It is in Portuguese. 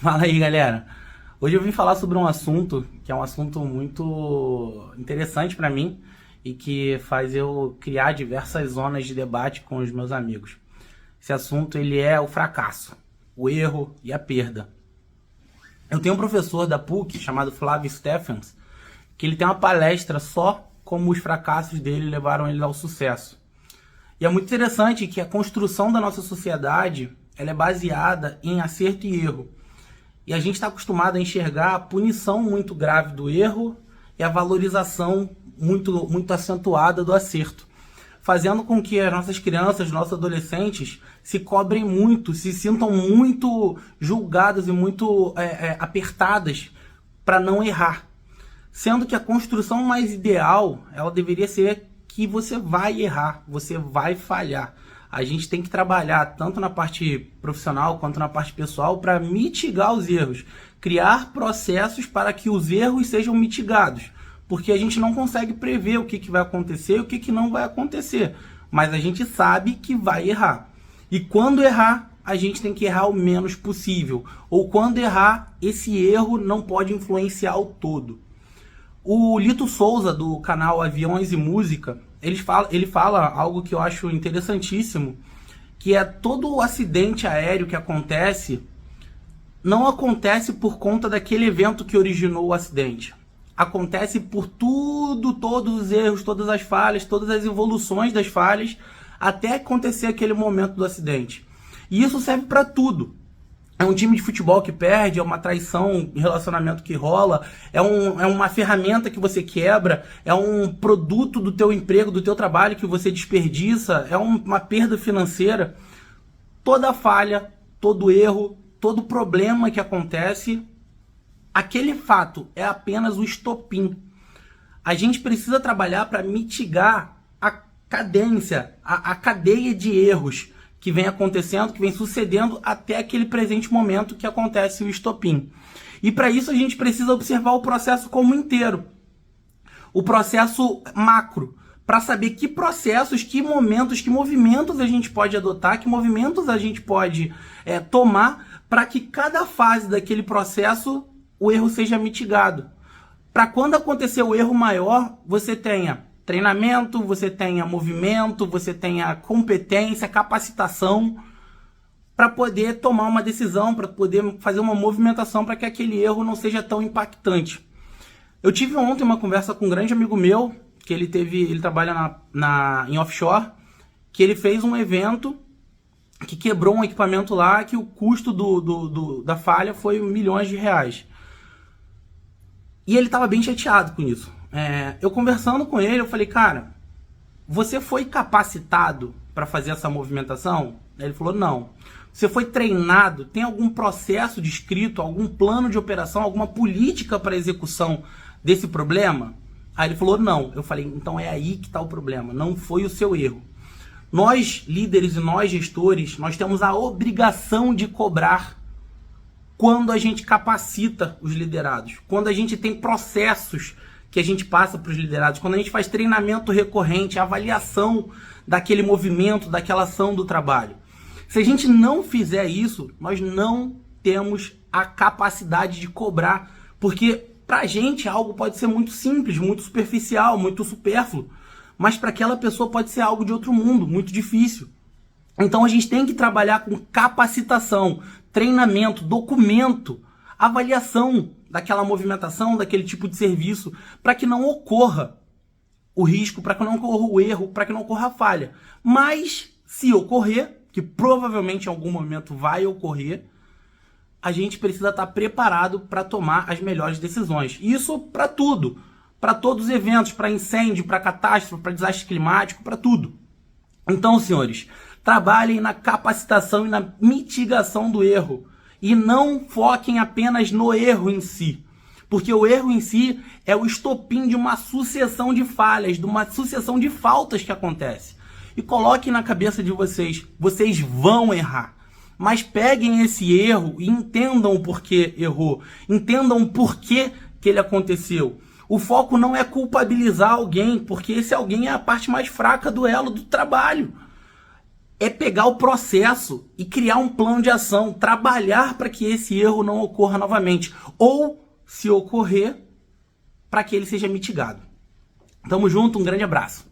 Fala aí, galera. Hoje eu vim falar sobre um assunto que é um assunto muito interessante para mim e que faz eu criar diversas zonas de debate com os meus amigos. Esse assunto ele é o fracasso, o erro e a perda. Eu tenho um professor da PUC chamado Flávio Stephens que ele tem uma palestra só como os fracassos dele levaram ele ao sucesso. E é muito interessante que a construção da nossa sociedade ela é baseada em acerto e erro. E a gente está acostumado a enxergar a punição muito grave do erro e a valorização muito acentuada do acerto, fazendo com que as nossas crianças, nossos adolescentes se cobrem muito, se sintam muito julgadas e muito apertadas para não errar. Sendo que a construção mais ideal, ela deveria ser que você vai errar, você vai falhar. A gente tem que trabalhar tanto na parte profissional quanto na parte pessoal para mitigar os erros, criar processos para que os erros sejam mitigados, porque a gente não consegue prever o que vai acontecer e o que não vai acontecer, mas a gente sabe que vai errar. E quando errar, a gente tem que errar o menos possível, ou quando errar, esse erro não pode influenciar o todo. O Lito Souza, do canal Aviões e Música, ele fala algo que eu acho interessantíssimo, que é todo o acidente aéreo que acontece, não acontece por conta daquele evento que originou o acidente. Acontece por todos os erros, todas as falhas, todas as evoluções das falhas, até acontecer aquele momento do acidente. E isso serve para tudo. É um time de futebol que perde, é uma traição em relacionamento que rola, é uma ferramenta que você quebra, é um produto do teu emprego, do teu trabalho que você desperdiça, é uma perda financeira. Toda falha, todo erro, todo problema que acontece, aquele fato é apenas o estopim. A gente precisa trabalhar para mitigar a cadência, a cadeia de erros que vem acontecendo, que vem sucedendo até aquele presente momento que acontece o estopim. E para isso a gente precisa observar o processo como inteiro. O processo macro, para saber que processos, que momentos, que movimentos a gente pode adotar, que movimentos a gente pode tomar para que cada fase daquele processo o erro seja mitigado. Para quando acontecer o erro maior, você tenha treinamento, você tenha movimento, você tenha competência, capacitação para poder tomar uma decisão, para poder fazer uma movimentação para que aquele erro não seja tão impactante. Eu tive ontem uma conversa com um grande amigo meu, que ele trabalha em offshore, que ele fez um evento que quebrou um equipamento lá, que o custo da falha foi milhões de reais. E ele estava bem chateado com isso. Eu conversando com ele, eu falei, cara, você foi capacitado para fazer essa movimentação? Ele falou, não. Você foi treinado? Tem algum processo descrito, algum plano de operação, alguma política para execução desse problema? Aí ele falou, não. Eu falei, então é aí que está o problema, não foi o seu erro. Nós, líderes e nós, gestores, nós temos a obrigação de cobrar quando a gente capacita os liderados, quando a gente tem processos que a gente passa para os liderados, quando a gente faz treinamento recorrente, avaliação daquele movimento, daquela ação do trabalho. Se a gente não fizer isso, nós não temos a capacidade de cobrar, porque para a gente algo pode ser muito simples, muito superficial, muito supérfluo, mas para aquela pessoa pode ser algo de outro mundo, muito difícil. Então a gente tem que trabalhar com capacitação, treinamento, documento, avaliação daquela movimentação, daquele tipo de serviço, para que não ocorra o risco, para que não ocorra o erro, para que não ocorra a falha. Mas, se ocorrer, que provavelmente em algum momento vai ocorrer, a gente precisa estar preparado para tomar as melhores decisões. Isso para tudo, para todos os eventos, para incêndio, para catástrofe, para desastre climático, para tudo. Então, senhores, trabalhem na capacitação e na mitigação do erro. E não foquem apenas no erro em si. Porque o erro em si é o estopim de uma sucessão de falhas, de uma sucessão de faltas que acontece. E coloquem na cabeça de vocês, vocês vão errar. Mas peguem esse erro e entendam o porquê errou. Entendam o porquê que ele aconteceu. O foco não é culpabilizar alguém, porque esse alguém é a parte mais fraca do elo do trabalho. é pegar o processo e criar um plano de ação, trabalhar para que esse erro não ocorra novamente, ou, se ocorrer, para que ele seja mitigado. Tamo junto, um grande abraço.